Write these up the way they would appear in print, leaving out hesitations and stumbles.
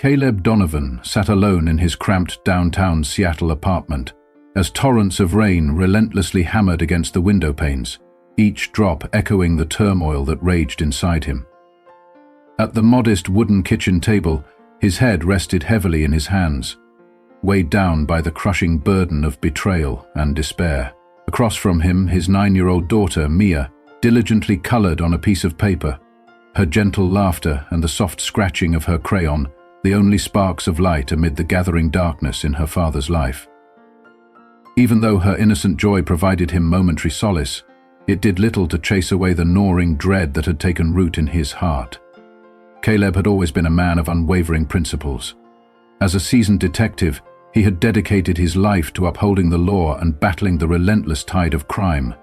Caleb Donovan sat alone in his cramped downtown Seattle apartment, as torrents of rain relentlessly hammered against the window panes, each drop echoing the turmoil that raged inside him. At the modest wooden kitchen table, his head rested heavily in his hands, weighed down by the crushing burden of betrayal and despair. Across from him, his 9-year-old daughter, Mia, diligently colored on a piece of paper, her gentle laughter and the soft scratching of her crayon the only sparks of light amid the gathering darkness in her father's life. Even though her innocent joy provided him momentary solace, it did little to chase away the gnawing dread that had taken root in his heart. Caleb had always been a man of unwavering principles. As a seasoned detective, he had dedicated his life to upholding the law and battling the relentless tide of crime.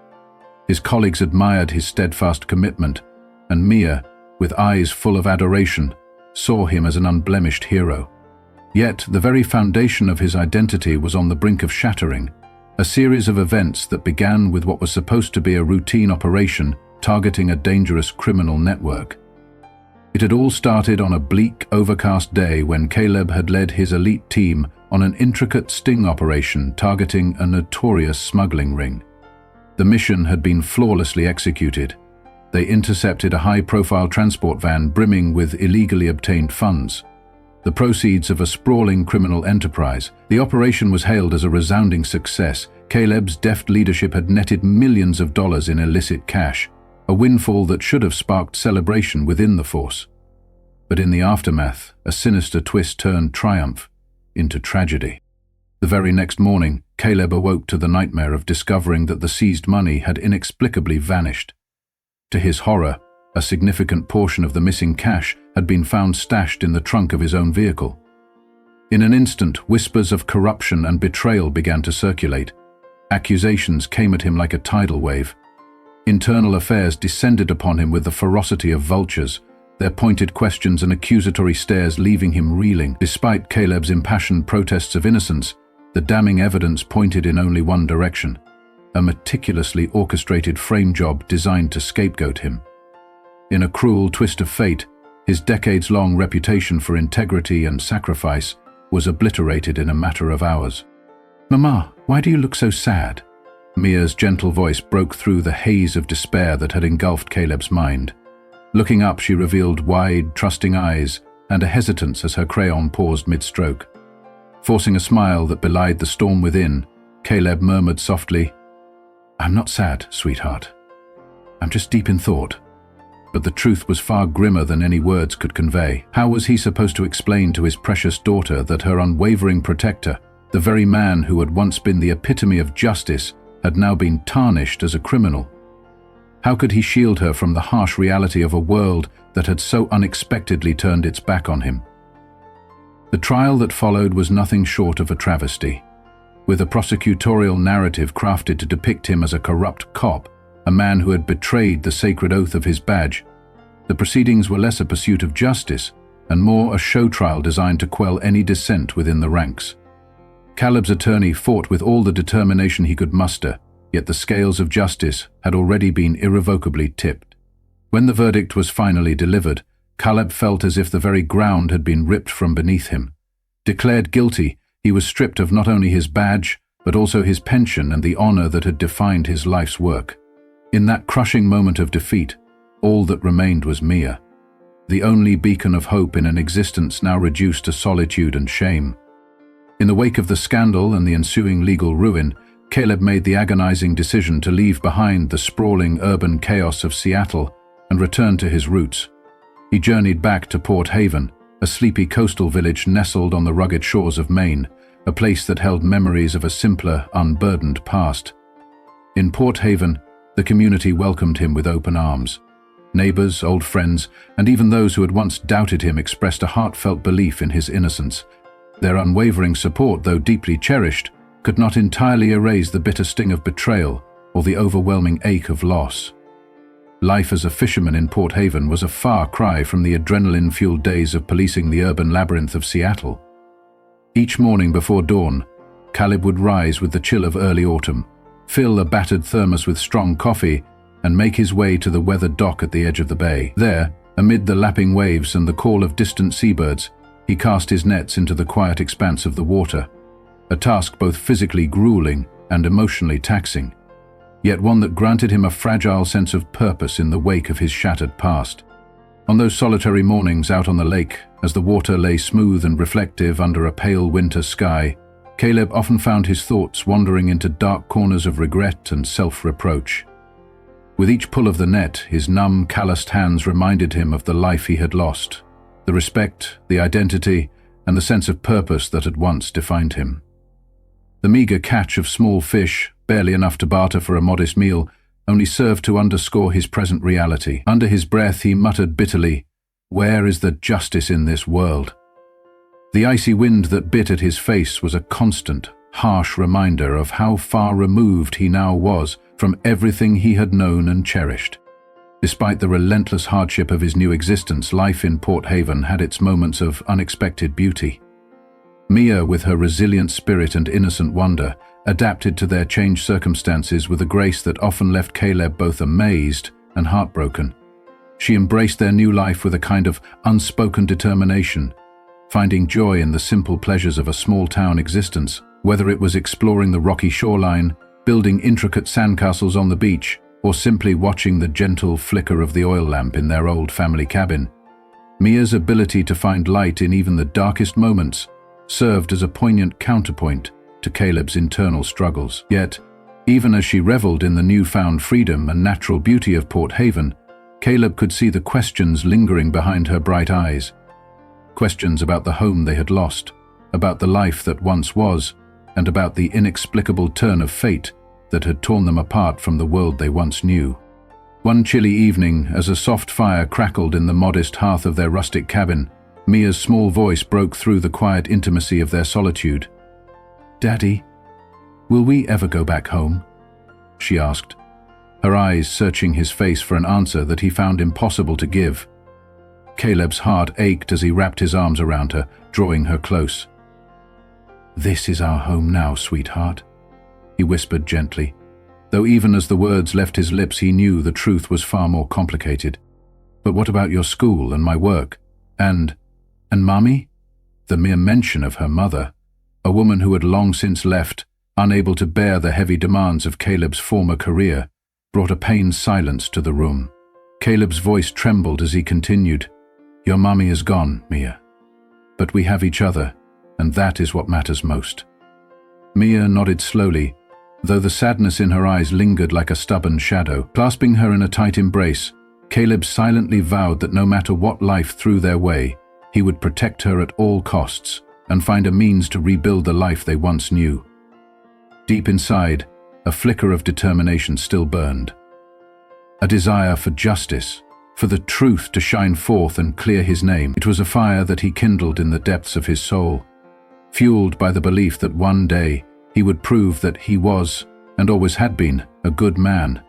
His colleagues admired his steadfast commitment, and Mia, with eyes full of adoration, saw him as an unblemished hero. Yet the very foundation of his identity was on the brink of shattering, a series of events that began with what was supposed to be a routine operation targeting a dangerous criminal network. It had all started on a bleak, overcast day when Caleb had led his elite team on an intricate sting operation targeting a notorious smuggling ring. The mission had been flawlessly executed. They intercepted a high-profile transport van brimming with illegally obtained funds, the proceeds of a sprawling criminal enterprise. The operation was hailed as a resounding success. Caleb's deft leadership had netted millions of dollars in illicit cash, a windfall that should have sparked celebration within the force. But in the aftermath, a sinister twist turned triumph into tragedy. The very next morning, Caleb awoke to the nightmare of discovering that the seized money had inexplicably vanished. To his horror, a significant portion of the missing cash had been found stashed in the trunk of his own vehicle. In an instant, whispers of corruption and betrayal began to circulate. Accusations came at him like a tidal wave. Internal affairs descended upon him with the ferocity of vultures, their pointed questions and accusatory stares leaving him reeling. Despite Caleb's impassioned protests of innocence, the damning evidence pointed in only one direction: a meticulously orchestrated frame job designed to scapegoat him. In a cruel twist of fate, his decades-long reputation for integrity and sacrifice was obliterated in a matter of hours. "Mama, why do you look so sad?" Mia's gentle voice broke through the haze of despair that had engulfed Caleb's mind. Looking up, she revealed wide, trusting eyes and a hesitance as her crayon paused mid-stroke. Forcing a smile that belied the storm within, Caleb murmured softly, "I'm not sad, sweetheart. I'm just deep in thought." But the truth was far grimmer than any words could convey. How was he supposed to explain to his precious daughter that her unwavering protector, the very man who had once been the epitome of justice, had now been tarnished as a criminal? How could he shield her from the harsh reality of a world that had so unexpectedly turned its back on him? The trial that followed was nothing short of a travesty. With a prosecutorial narrative crafted to depict him as a corrupt cop, a man who had betrayed the sacred oath of his badge, the proceedings were less a pursuit of justice and more a show trial designed to quell any dissent within the ranks. Caleb's attorney fought with all the determination he could muster, yet the scales of justice had already been irrevocably tipped. When the verdict was finally delivered, Caleb felt as if the very ground had been ripped from beneath him. Declared guilty, he was stripped of not only his badge, but also his pension and the honor that had defined his life's work. In that crushing moment of defeat, all that remained was Mia, the only beacon of hope in an existence now reduced to solitude and shame. In the wake of the scandal and the ensuing legal ruin, Caleb made the agonizing decision to leave behind the sprawling urban chaos of Seattle and return to his roots. He journeyed back to Port Haven, a sleepy coastal village nestled on the rugged shores of Maine, a place that held memories of a simpler, unburdened past. In Port Haven, the community welcomed him with open arms. Neighbors, old friends, and even those who had once doubted him expressed a heartfelt belief in his innocence. Their unwavering support, though deeply cherished, could not entirely erase the bitter sting of betrayal or the overwhelming ache of loss. Life as a fisherman in Port Haven was a far cry from the adrenaline-fueled days of policing the urban labyrinth of Seattle. Each morning before dawn, Caleb would rise with the chill of early autumn, fill a battered thermos with strong coffee, and make his way to the weathered dock at the edge of the bay. There, amid the lapping waves and the call of distant seabirds, he cast his nets into the quiet expanse of the water, a task both physically grueling and emotionally taxing, yet one that granted him a fragile sense of purpose in the wake of his shattered past. On those solitary mornings out on the lake, as the water lay smooth and reflective under a pale winter sky, Caleb often found his thoughts wandering into dark corners of regret and self-reproach. With each pull of the net, his numb, calloused hands reminded him of the life he had lost, the respect, the identity, and the sense of purpose that had once defined him. The meager catch of small fish, barely enough to barter for a modest meal, only served to underscore his present reality. Under his breath he muttered bitterly, "Where is the justice in this world?" The icy wind that bit at his face was a constant, harsh reminder of how far removed he now was from everything he had known and cherished. Despite the relentless hardship of his new existence, life in Port Haven had its moments of unexpected beauty. Mia, with her resilient spirit and innocent wonder, adapted to their changed circumstances with a grace that often left Caleb both amazed and heartbroken. She embraced their new life with a kind of unspoken determination, finding joy in the simple pleasures of a small-town existence, whether it was exploring the rocky shoreline, building intricate sandcastles on the beach, or simply watching the gentle flicker of the oil lamp in their old family cabin. Mia's ability to find light in even the darkest moments served as a poignant counterpoint to Caleb's internal struggles. Yet, even as she reveled in the newfound freedom and natural beauty of Port Haven, Caleb could see the questions lingering behind her bright eyes. Questions about the home they had lost, about the life that once was, and about the inexplicable turn of fate that had torn them apart from the world they once knew. One chilly evening, as a soft fire crackled in the modest hearth of their rustic cabin, Mia's small voice broke through the quiet intimacy of their solitude. "Daddy, will we ever go back home?" she asked, her eyes searching his face for an answer that he found impossible to give. Caleb's heart ached as he wrapped his arms around her, drawing her close. "This is our home now, sweetheart," he whispered gently, though even as the words left his lips he knew the truth was far more complicated. "But what about your school and my work? And Mommy?" The mere mention of her mother, a woman who had long since left, unable to bear the heavy demands of Caleb's former career, brought a pained silence to the room. Caleb's voice trembled as he continued, "Your mommy is gone, Mia. But we have each other, and that is what matters most." Mia nodded slowly, though the sadness in her eyes lingered like a stubborn shadow. Clasping her in a tight embrace, Caleb silently vowed that no matter what life threw their way, he would protect her at all costs and find a means to rebuild the life they once knew. Deep inside, a flicker of determination still burned. A desire for justice, for the truth to shine forth and clear his name. It was a fire that he kindled in the depths of his soul, fueled by the belief that one day he would prove that he was, and always had been, a good man,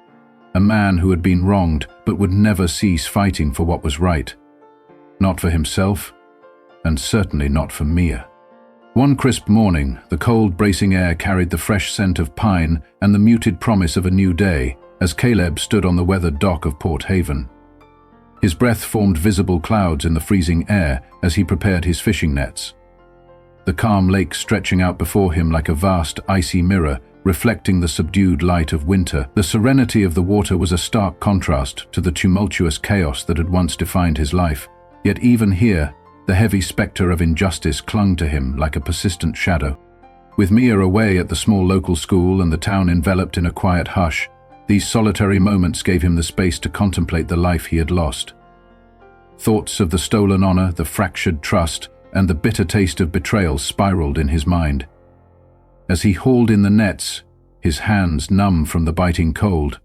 a man who had been wronged but would never cease fighting for what was right. Not for himself, and certainly not for Mia. One crisp morning, the cold, bracing air carried the fresh scent of pine and the muted promise of a new day as Caleb stood on the weathered dock of Port Haven. His breath formed visible clouds in the freezing air as he prepared his fishing nets. The calm lake stretching out before him like a vast, icy mirror, reflecting the subdued light of winter. The serenity of the water was a stark contrast to the tumultuous chaos that had once defined his life. Yet even here, the heavy specter of injustice clung to him like a persistent shadow. With Mia away at the small local school and the town enveloped in a quiet hush, these solitary moments gave him the space to contemplate the life he had lost. Thoughts of the stolen honor, the fractured trust, and the bitter taste of betrayal spiraled in his mind. As he hauled in the nets, his hands numb from the biting cold,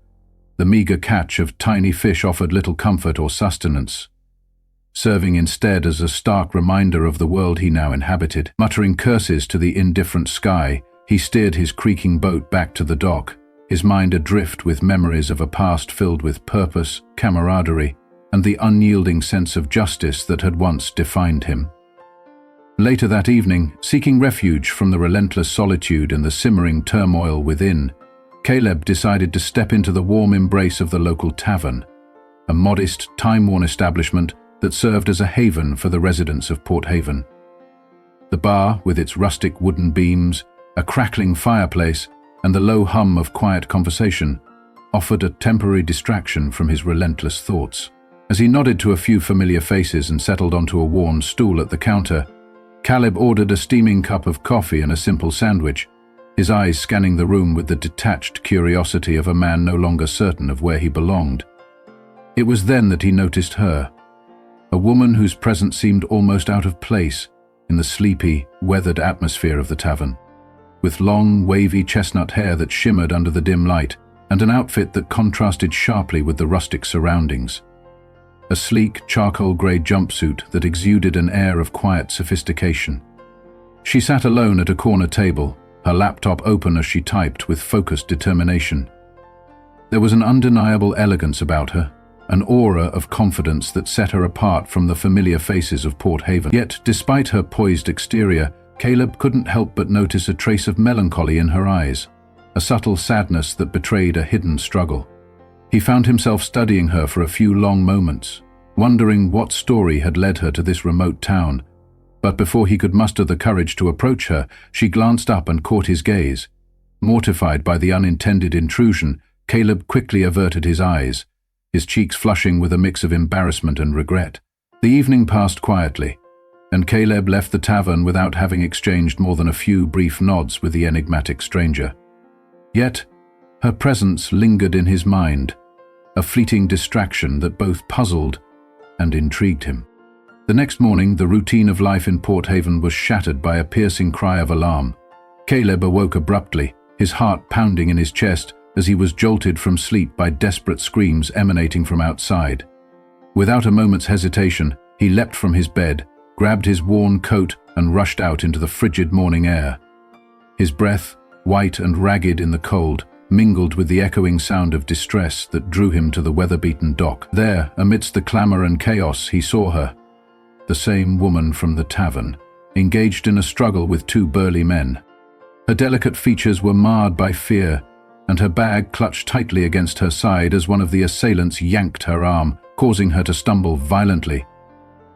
the meager catch of tiny fish offered little comfort or sustenance, serving instead as a stark reminder of the world he now inhabited. Muttering curses to the indifferent sky, he steered his creaking boat back to the dock, his mind adrift with memories of a past filled with purpose, camaraderie, and the unyielding sense of justice that had once defined him. Later that evening, seeking refuge from the relentless solitude and the simmering turmoil within, Caleb decided to step into the warm embrace of the local tavern, a modest, time-worn establishment that served as a haven for the residents of Port Haven. The bar, with its rustic wooden beams, a crackling fireplace, and the low hum of quiet conversation, offered a temporary distraction from his relentless thoughts. As he nodded to a few familiar faces and settled onto a worn stool at the counter, Caleb ordered a steaming cup of coffee and a simple sandwich, his eyes scanning the room with the detached curiosity of a man no longer certain of where he belonged. It was then that he noticed her, a woman whose presence seemed almost out of place in the sleepy, weathered atmosphere of the tavern. With long, wavy chestnut hair that shimmered under the dim light, and an outfit that contrasted sharply with the rustic surroundings. A sleek, charcoal-grey jumpsuit that exuded an air of quiet sophistication. She sat alone at a corner table, her laptop open as she typed with focused determination. There was an undeniable elegance about her, an aura of confidence that set her apart from the familiar faces of Port Haven. Yet, despite her poised exterior, Caleb couldn't help but notice a trace of melancholy in her eyes, a subtle sadness that betrayed a hidden struggle. He found himself studying her for a few long moments, wondering what story had led her to this remote town. But before he could muster the courage to approach her, she glanced up and caught his gaze. Mortified by the unintended intrusion, Caleb quickly averted his eyes, his cheeks flushing with a mix of embarrassment and regret. The evening passed quietly, and Caleb left the tavern without having exchanged more than a few brief nods with the enigmatic stranger. Yet, her presence lingered in his mind, a fleeting distraction that both puzzled and intrigued him. The next morning, the routine of life in Port Haven was shattered by a piercing cry of alarm. Caleb awoke abruptly, his heart pounding in his chest as he was jolted from sleep by desperate screams emanating from outside. Without a moment's hesitation, he leapt from his bed, grabbed his worn coat, and rushed out into the frigid morning air. His breath, white and ragged in the cold, mingled with the echoing sound of distress that drew him to the weather-beaten dock. There, amidst the clamor and chaos, he saw her, the same woman from the tavern, engaged in a struggle with two burly men. Her delicate features were marred by fear, and her bag clutched tightly against her side as one of the assailants yanked her arm, causing her to stumble violently.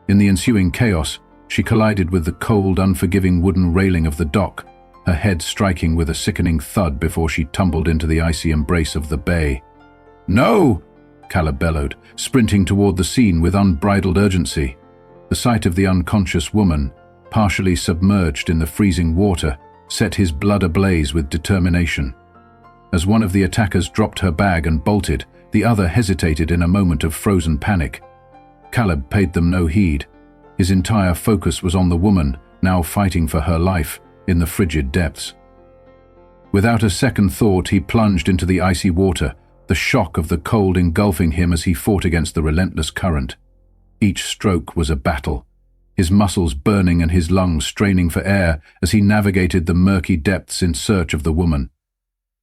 In the ensuing chaos, she collided with the cold, unforgiving wooden railing of the dock, her head striking with a sickening thud before she tumbled into the icy embrace of the bay. "No!" Caleb bellowed, sprinting toward the scene with unbridled urgency. The sight of the unconscious woman, partially submerged in the freezing water, set his blood ablaze with determination. As one of the attackers dropped her bag and bolted, the other hesitated in a moment of frozen panic. Caleb paid them no heed. His entire focus was on the woman, now fighting for her life, in the frigid depths. Without a second thought, he plunged into the icy water, the shock of the cold engulfing him as he fought against the relentless current. Each stroke was a battle, his muscles burning and his lungs straining for air as he navigated the murky depths in search of the woman.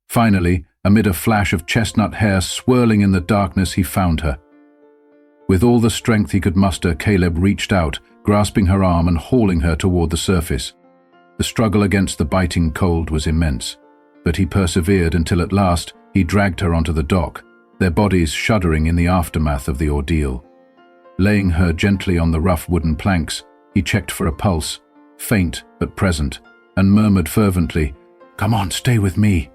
Finally, amid a flash of chestnut hair swirling in the darkness, he found her. With all the strength he could muster, Caleb reached out, grasping her arm and hauling her toward the surface. The struggle against the biting cold was immense, but he persevered until at last he dragged her onto the dock, their bodies shuddering in the aftermath of the ordeal. Laying her gently on the rough wooden planks, he checked for a pulse, faint but present, and murmured fervently, "Come on, stay with me."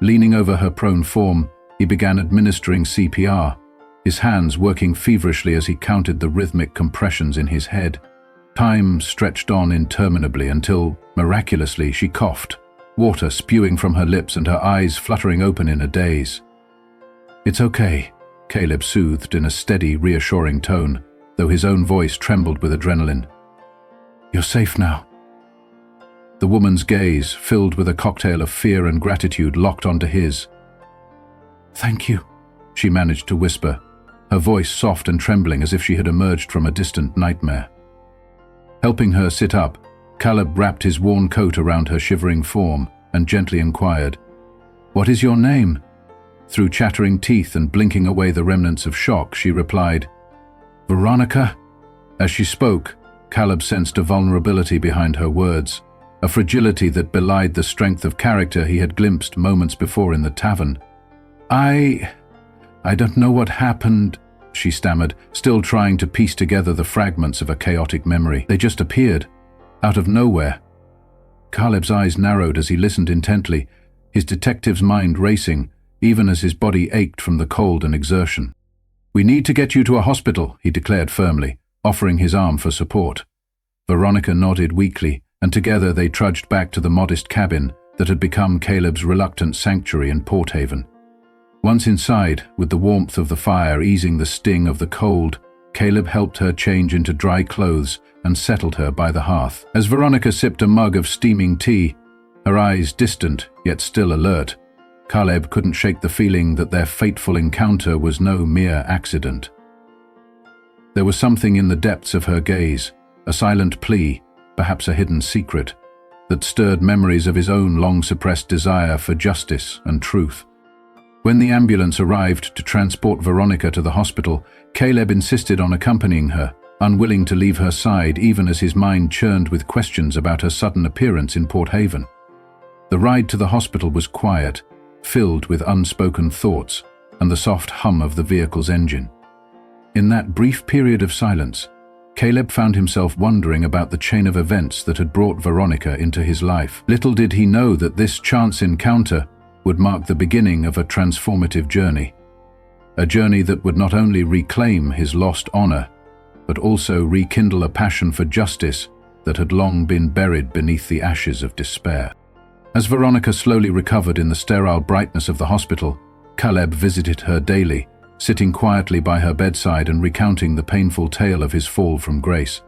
Leaning over her prone form, he began administering CPR, his hands working feverishly as he counted the rhythmic compressions in his head. Time stretched on interminably until, miraculously, she coughed, water spewing from her lips and her eyes fluttering open in a daze. "It's okay," Caleb soothed in a steady, reassuring tone, though his own voice trembled with adrenaline. "You're safe now." The woman's gaze, filled with a cocktail of fear and gratitude, locked onto his. "Thank you," she managed to whisper, her voice soft and trembling as if she had emerged from a distant nightmare. Helping her sit up, Caleb wrapped his worn coat around her shivering form and gently inquired, "What is your name?" Through chattering teeth and blinking away the remnants of shock, she replied, "Veronica." As she spoke, Caleb sensed a vulnerability behind her words, a fragility that belied the strength of character he had glimpsed moments before in the tavern. I don't know what happened," she stammered, still trying to piece together the fragments of a chaotic memory. "They just appeared. Out of nowhere, Caleb's eyes narrowed as he listened intently, his detective's mind racing, even as his body ached from the cold and exertion. "We need to get you to a hospital," he declared firmly, offering his arm for support. Veronica nodded weakly, and together they trudged back to the modest cabin that had become Caleb's reluctant sanctuary in Port Haven. Once inside, with the warmth of the fire easing the sting of the cold, Caleb helped her change into dry clothes and settled her by the hearth. As Veronica sipped a mug of steaming tea, her eyes distant yet still alert, Caleb couldn't shake the feeling that their fateful encounter was no mere accident. There was something in the depths of her gaze, a silent plea, perhaps a hidden secret, that stirred memories of his own long-suppressed desire for justice and truth. When the ambulance arrived to transport Veronica to the hospital, Caleb insisted on accompanying her, unwilling to leave her side even as his mind churned with questions about her sudden appearance in Port Haven. The ride to the hospital was quiet, filled with unspoken thoughts and the soft hum of the vehicle's engine. In that brief period of silence, Caleb found himself wondering about the chain of events that had brought Veronica into his life. Little did he know that this chance encounter would mark the beginning of a transformative journey. A journey that would not only reclaim his lost honor, but also rekindle a passion for justice that had long been buried beneath the ashes of despair. As Veronica slowly recovered in the sterile brightness of the hospital, Caleb visited her daily, sitting quietly by her bedside and recounting the painful tale of his fall from grace.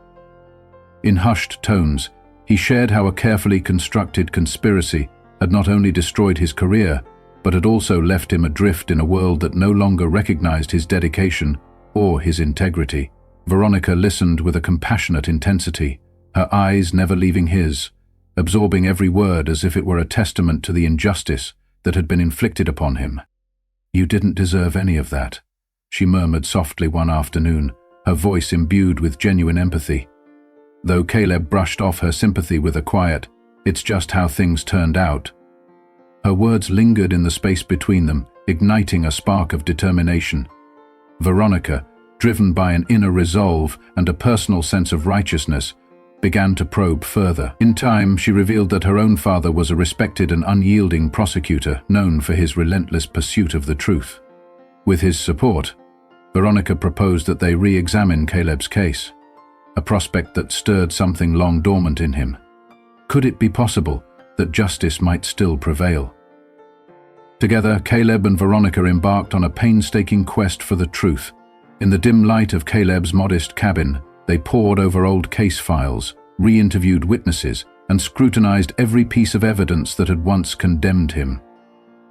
In hushed tones, he shared how a carefully constructed conspiracy had not only destroyed his career, but had also left him adrift in a world that no longer recognized his dedication or his integrity. Veronica listened with a compassionate intensity, her eyes never leaving his, absorbing every word as if it were a testament to the injustice that had been inflicted upon him. "You didn't deserve any of that," she murmured softly one afternoon, her voice imbued with genuine empathy. Though Caleb brushed off her sympathy with a quiet, "It's just how things turned out," her words lingered in the space between them, igniting a spark of determination. Veronica, driven by an inner resolve and a personal sense of righteousness, began to probe further. In time, she revealed that her own father was a respected and unyielding prosecutor known for his relentless pursuit of the truth. With his support, Veronica proposed that they re-examine Caleb's case, a prospect that stirred something long dormant in him. Could it be possible that justice might still prevail? Together, Caleb and Veronica embarked on a painstaking quest for the truth. In the dim light of Caleb's modest cabin, they pored over old case files, re-interviewed witnesses, and scrutinized every piece of evidence that had once condemned him.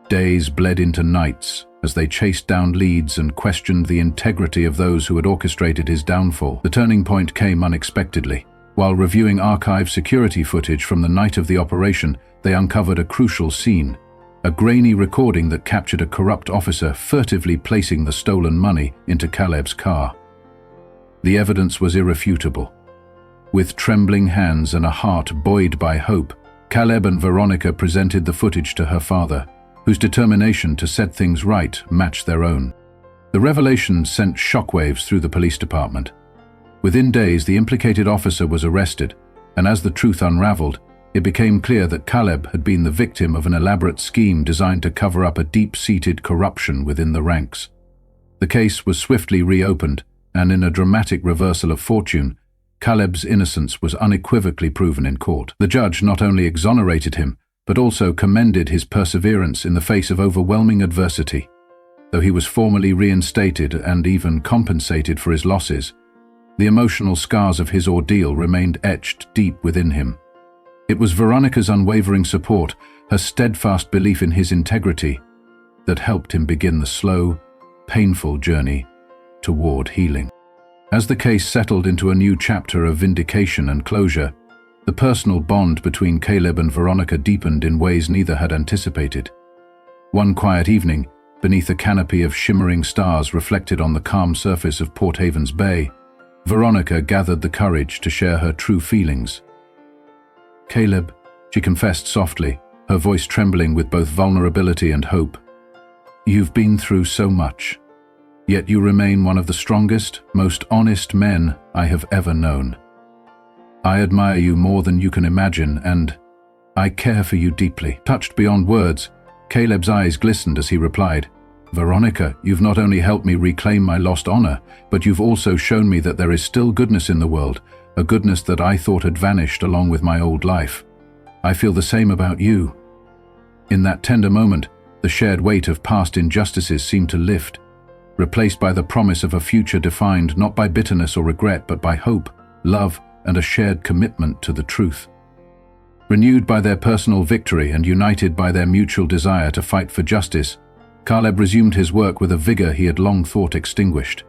Days bled into nights as they chased down leads and questioned the integrity of those who had orchestrated his downfall. The turning point came unexpectedly. While reviewing archive security footage from the night of the operation, they uncovered a crucial scene, a grainy recording that captured a corrupt officer furtively placing the stolen money into Caleb's car. The evidence was irrefutable. With trembling hands and a heart buoyed by hope, Caleb and Veronica presented the footage to her father, whose determination to set things right matched their own. The revelation sent shockwaves through the police department. Within days, the implicated officer was arrested, and as the truth unraveled, it became clear that Caleb had been the victim of an elaborate scheme designed to cover up a deep-seated corruption within the ranks. The case was swiftly reopened, and in a dramatic reversal of fortune, Caleb's innocence was unequivocally proven in court. The judge not only exonerated him, but also commended his perseverance in the face of overwhelming adversity. Though he was formally reinstated and even compensated for his losses, the emotional scars of his ordeal remained etched deep within him. It was Veronica's unwavering support, her steadfast belief in his integrity, that helped him begin the slow, painful journey toward healing. As the case settled into a new chapter of vindication and closure, the personal bond between Caleb and Veronica deepened in ways neither had anticipated. One quiet evening, beneath a canopy of shimmering stars reflected on the calm surface of Port Haven's bay, Veronica gathered the courage to share her true feelings. "Caleb," she confessed softly, her voice trembling with both vulnerability and hope, "you've been through so much, yet you remain one of the strongest, most honest men I have ever known. I admire you more than you can imagine, and I care for you deeply." Touched beyond words, Caleb's eyes glistened as he replied, "Veronica, you've not only helped me reclaim my lost honor, but you've also shown me that there is still goodness in the world, a goodness that I thought had vanished along with my old life. I feel the same about you." In that tender moment, the shared weight of past injustices seemed to lift, replaced by the promise of a future defined not by bitterness or regret, but by hope, love, and a shared commitment to the truth. Renewed by their personal victory and united by their mutual desire to fight for justice, Caleb resumed his work with a vigor he had long thought extinguished.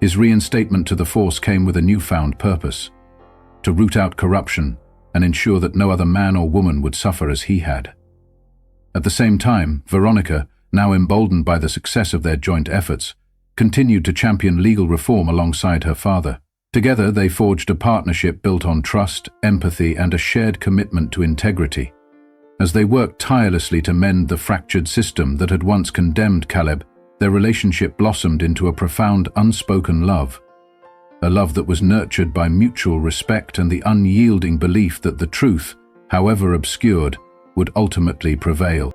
His reinstatement to the force came with a newfound purpose: to root out corruption and ensure that no other man or woman would suffer as he had. At the same time, Veronica, now emboldened by the success of their joint efforts, continued to champion legal reform alongside her father. Together, they forged a partnership built on trust, empathy, and a shared commitment to integrity. As they worked tirelessly to mend the fractured system that had once condemned Caleb, their relationship blossomed into a profound, unspoken love. A love that was nurtured by mutual respect and the unyielding belief that the truth, however obscured, would ultimately prevail.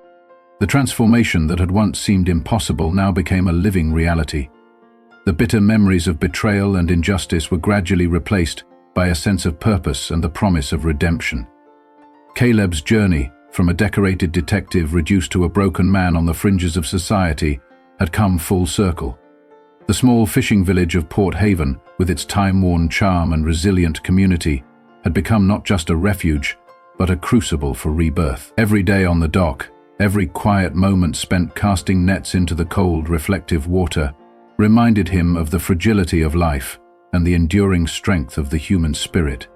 The transformation that had once seemed impossible now became a living reality. The bitter memories of betrayal and injustice were gradually replaced by a sense of purpose and the promise of redemption. Caleb's journey, from a decorated detective reduced to a broken man on the fringes of society, had come full circle. The small fishing village of Port Haven, with its time-worn charm and resilient community, had become not just a refuge, but a crucible for rebirth. Every day on the dock, every quiet moment spent casting nets into the cold, reflective water, reminded him of the fragility of life and the enduring strength of the human spirit.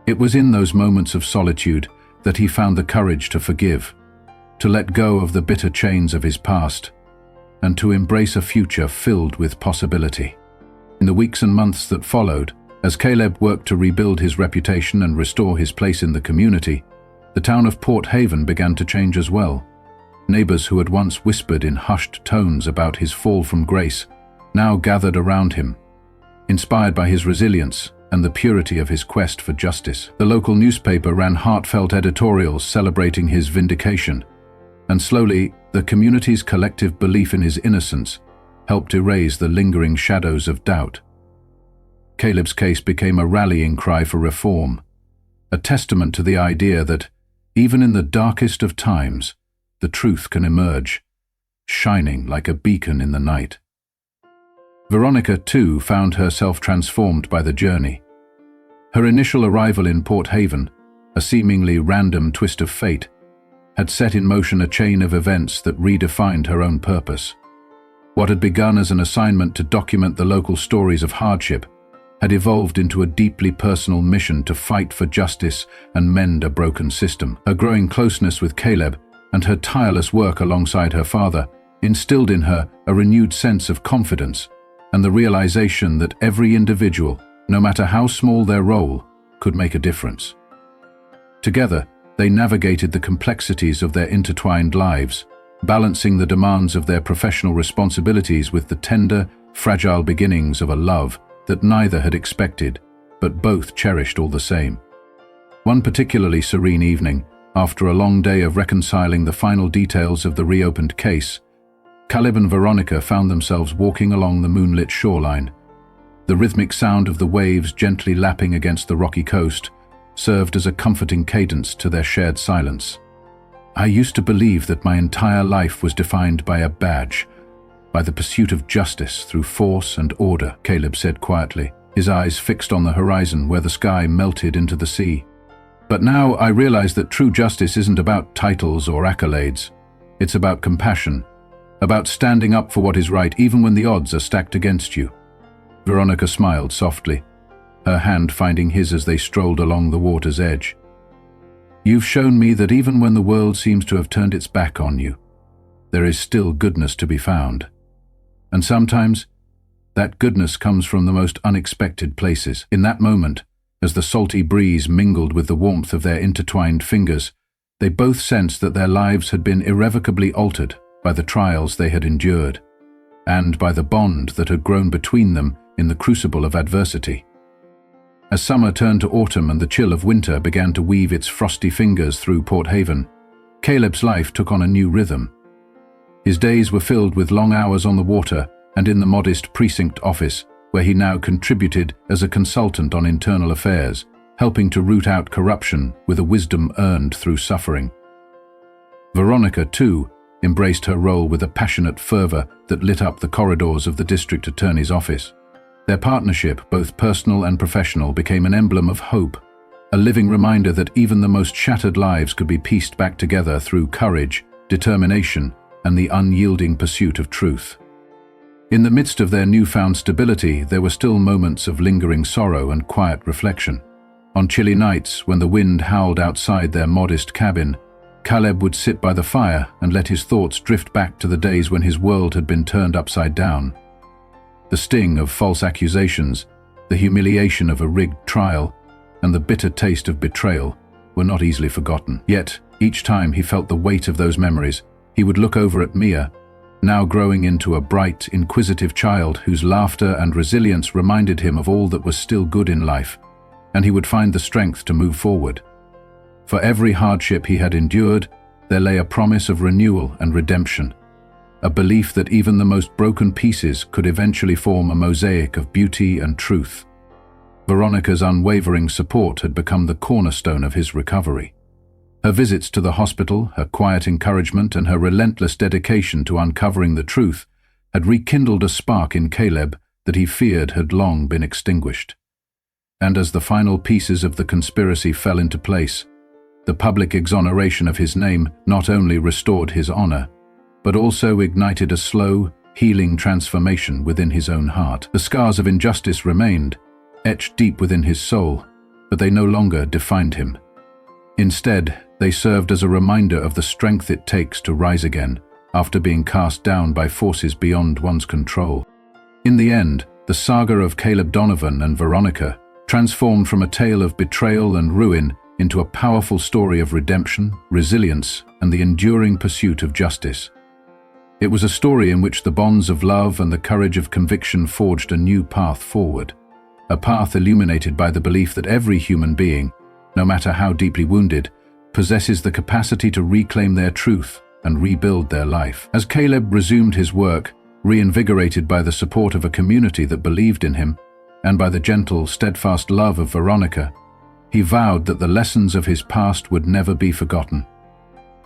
It was in those moments of solitude that he found the courage to forgive, to let go of the bitter chains of his past, and to embrace a future filled with possibility. In the weeks and months that followed, as Caleb worked to rebuild his reputation and restore his place in the community, the town of Port Haven began to change as well. Neighbors who had once whispered in hushed tones about his fall from grace now gathered around him, inspired by his resilience and the purity of his quest for justice. The local newspaper ran heartfelt editorials celebrating his vindication, and slowly the community's collective belief in his innocence helped erase the lingering shadows of doubt. Caleb's case became a rallying cry for reform, a testament to the idea that, even in the darkest of times, the truth can emerge, shining like a beacon in the night. Veronica, too, found herself transformed by the journey. Her initial arrival in Port Haven, a seemingly random twist of fate, had set in motion a chain of events that redefined her own purpose. What had begun as an assignment to document the local stories of hardship had evolved into a deeply personal mission to fight for justice and mend a broken system. Her growing closeness with Caleb and her tireless work alongside her father instilled in her a renewed sense of confidence and the realization that every individual, no matter how small their role, could make a difference. Together, they navigated the complexities of their intertwined lives, balancing the demands of their professional responsibilities with the tender, fragile beginnings of a love that neither had expected, but both cherished all the same. One particularly serene evening, after a long day of reconciling the final details of the reopened case, Caleb and Veronica found themselves walking along the moonlit shoreline. The rhythmic sound of the waves gently lapping against the rocky coast served as a comforting cadence to their shared silence. "I used to believe that my entire life was defined by a badge, by the pursuit of justice through force and order," Caleb said quietly, his eyes fixed on the horizon where the sky melted into the sea. "But now I realize that true justice isn't about titles or accolades. It's about compassion, about standing up for what is right even when the odds are stacked against you." Veronica smiled softly, her hand finding his as they strolled along the water's edge. "You've shown me that even when the world seems to have turned its back on you, there is still goodness to be found. And sometimes, that goodness comes from the most unexpected places." In that moment, as the salty breeze mingled with the warmth of their intertwined fingers, they both sensed that their lives had been irrevocably altered by the trials they had endured, and by the bond that had grown between them in the crucible of adversity. As summer turned to autumn and the chill of winter began to weave its frosty fingers through Port Haven, Caleb's life took on a new rhythm. His days were filled with long hours on the water and in the modest precinct office, where he now contributed as a consultant on internal affairs, helping to root out corruption with a wisdom earned through suffering. Veronica, too, embraced her role with a passionate fervor that lit up the corridors of the district attorney's office. Their partnership, both personal and professional, became an emblem of hope, a living reminder that even the most shattered lives could be pieced back together through courage, determination, and the unyielding pursuit of truth. In the midst of their newfound stability, there were still moments of lingering sorrow and quiet reflection. On chilly nights, when the wind howled outside their modest cabin, Caleb would sit by the fire and let his thoughts drift back to the days when his world had been turned upside down. The sting of false accusations, the humiliation of a rigged trial, and the bitter taste of betrayal were not easily forgotten. Yet, each time he felt the weight of those memories, he would look over at Mia, now growing into a bright, inquisitive child whose laughter and resilience reminded him of all that was still good in life, and he would find the strength to move forward. For every hardship he had endured, there lay a promise of renewal and redemption, a belief that even the most broken pieces could eventually form a mosaic of beauty and truth. Veronica's unwavering support had become the cornerstone of his recovery. Her visits to the hospital, her quiet encouragement, and her relentless dedication to uncovering the truth had rekindled a spark in Caleb that he feared had long been extinguished. And as the final pieces of the conspiracy fell into place, the public exoneration of his name not only restored his honor, but also ignited a slow, healing transformation within his own heart. The scars of injustice remained, etched deep within his soul, but they no longer defined him. Instead, they served as a reminder of the strength it takes to rise again after being cast down by forces beyond one's control. In the end, the saga of Caleb Donovan and Veronica transformed from a tale of betrayal and ruin into a powerful story of redemption, resilience, and the enduring pursuit of justice. It was a story in which the bonds of love and the courage of conviction forged a new path forward, a path illuminated by the belief that every human being, no matter how deeply wounded, possesses the capacity to reclaim their truth and rebuild their life. As Caleb resumed his work, reinvigorated by the support of a community that believed in him, and by the gentle, steadfast love of Veronica, he vowed that the lessons of his past would never be forgotten.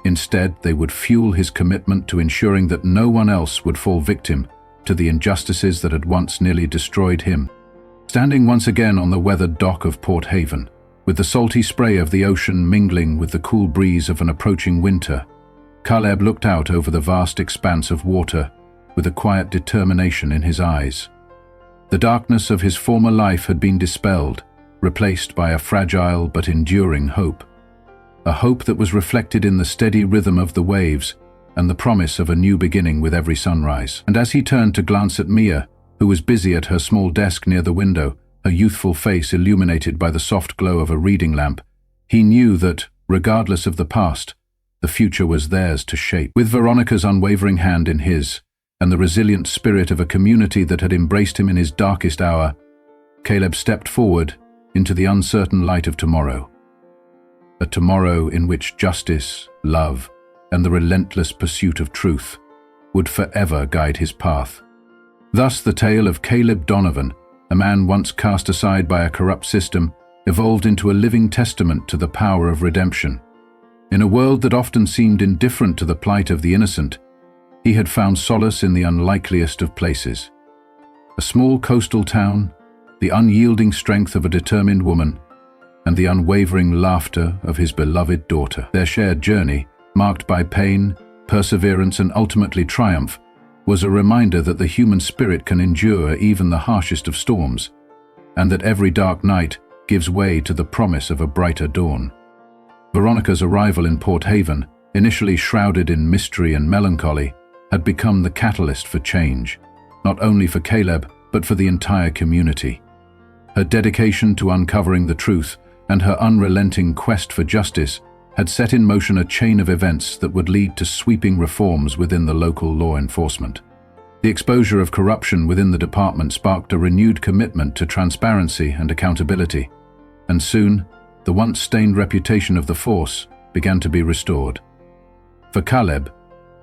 Instead, they would fuel his commitment to ensuring that no one else would fall victim to the injustices that had once nearly destroyed him. Standing once again on the weathered dock of Port Haven, with the salty spray of the ocean mingling with the cool breeze of an approaching winter, Caleb looked out over the vast expanse of water with a quiet determination in his eyes. The darkness of his former life had been dispelled, replaced by a fragile but enduring hope. A hope that was reflected in the steady rhythm of the waves and the promise of a new beginning with every sunrise. And as he turned to glance at Mia, who was busy at her small desk near the window, her youthful face illuminated by the soft glow of a reading lamp, he knew that, regardless of the past, the future was theirs to shape. With Veronica's unwavering hand in his, and the resilient spirit of a community that had embraced him in his darkest hour, Caleb stepped forward into the uncertain light of tomorrow. A tomorrow in which justice, love, and the relentless pursuit of truth would forever guide his path. Thus the tale of Caleb Donovan, a man once cast aside by a corrupt system, evolved into a living testament to the power of redemption. In a world that often seemed indifferent to the plight of the innocent, he had found solace in the unlikeliest of places. A small coastal town, the unyielding strength of a determined woman, and the unwavering laughter of his beloved daughter. Their shared journey, marked by pain, perseverance, and ultimately triumph, was a reminder that the human spirit can endure even the harshest of storms, and that every dark night gives way to the promise of a brighter dawn. Veronica's arrival in Port Haven, initially shrouded in mystery and melancholy, had become the catalyst for change, not only for Caleb, but for the entire community. Her dedication to uncovering the truth and her unrelenting quest for justice had set in motion a chain of events that would lead to sweeping reforms within the local law enforcement. The exposure of corruption within the department sparked a renewed commitment to transparency and accountability, and soon, the once stained reputation of the force began to be restored. For Caleb,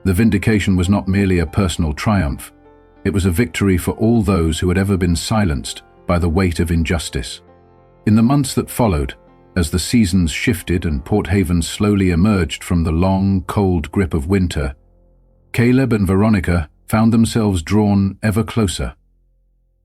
the vindication was not merely a personal triumph, it was a victory for all those who had ever been silenced by the weight of injustice. In the months that followed, as the seasons shifted and Port Haven slowly emerged from the long, cold grip of winter, Caleb and Veronica found themselves drawn ever closer.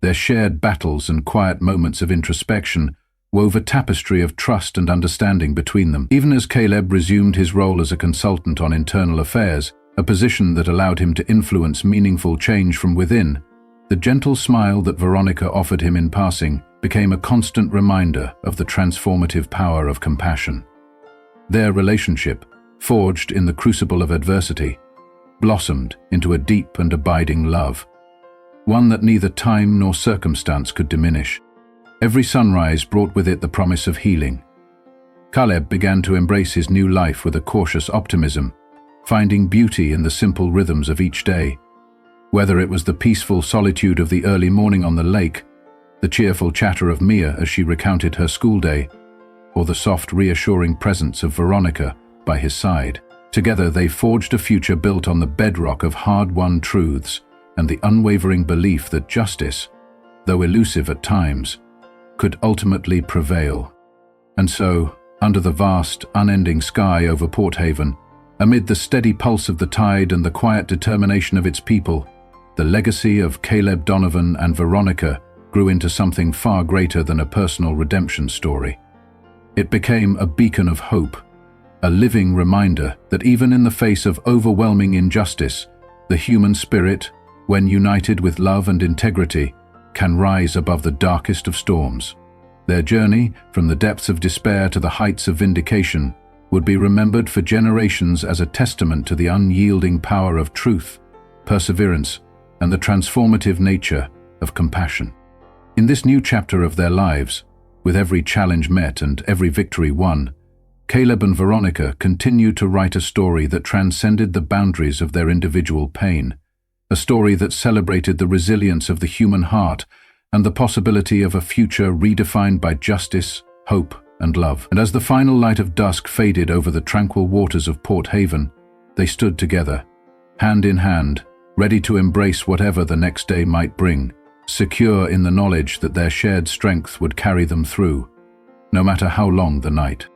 Their shared battles and quiet moments of introspection wove a tapestry of trust and understanding between them. Even as Caleb resumed his role as a consultant on internal affairs, a position that allowed him to influence meaningful change from within, the gentle smile that Veronica offered him in passing became a constant reminder of the transformative power of compassion. Their relationship, forged in the crucible of adversity, blossomed into a deep and abiding love, one that neither time nor circumstance could diminish. Every sunrise brought with it the promise of healing. Caleb began to embrace his new life with a cautious optimism, finding beauty in the simple rhythms of each day. Whether it was the peaceful solitude of the early morning on the lake, the cheerful chatter of Mia as she recounted her school day, or the soft, reassuring presence of Veronica by his side. Together they forged a future built on the bedrock of hard-won truths and the unwavering belief that justice, though elusive at times, could ultimately prevail. And so, under the vast, unending sky over Port Haven, amid the steady pulse of the tide and the quiet determination of its people, the legacy of Caleb, Donovan, and Veronica grew into something far greater than a personal redemption story. It became a beacon of hope, a living reminder that even in the face of overwhelming injustice, the human spirit, when united with love and integrity, can rise above the darkest of storms. Their journey, from the depths of despair to the heights of vindication, would be remembered for generations as a testament to the unyielding power of truth, perseverance, and the transformative nature of compassion. In this new chapter of their lives, with every challenge met and every victory won, Caleb and Veronica continued to write a story that transcended the boundaries of their individual pain, a story that celebrated the resilience of the human heart and the possibility of a future redefined by justice, hope, and love. And as the final light of dusk faded over the tranquil waters of Port Haven, they stood together, hand in hand, ready to embrace whatever the next day might bring, secure in the knowledge that their shared strength would carry them through, no matter how long the night.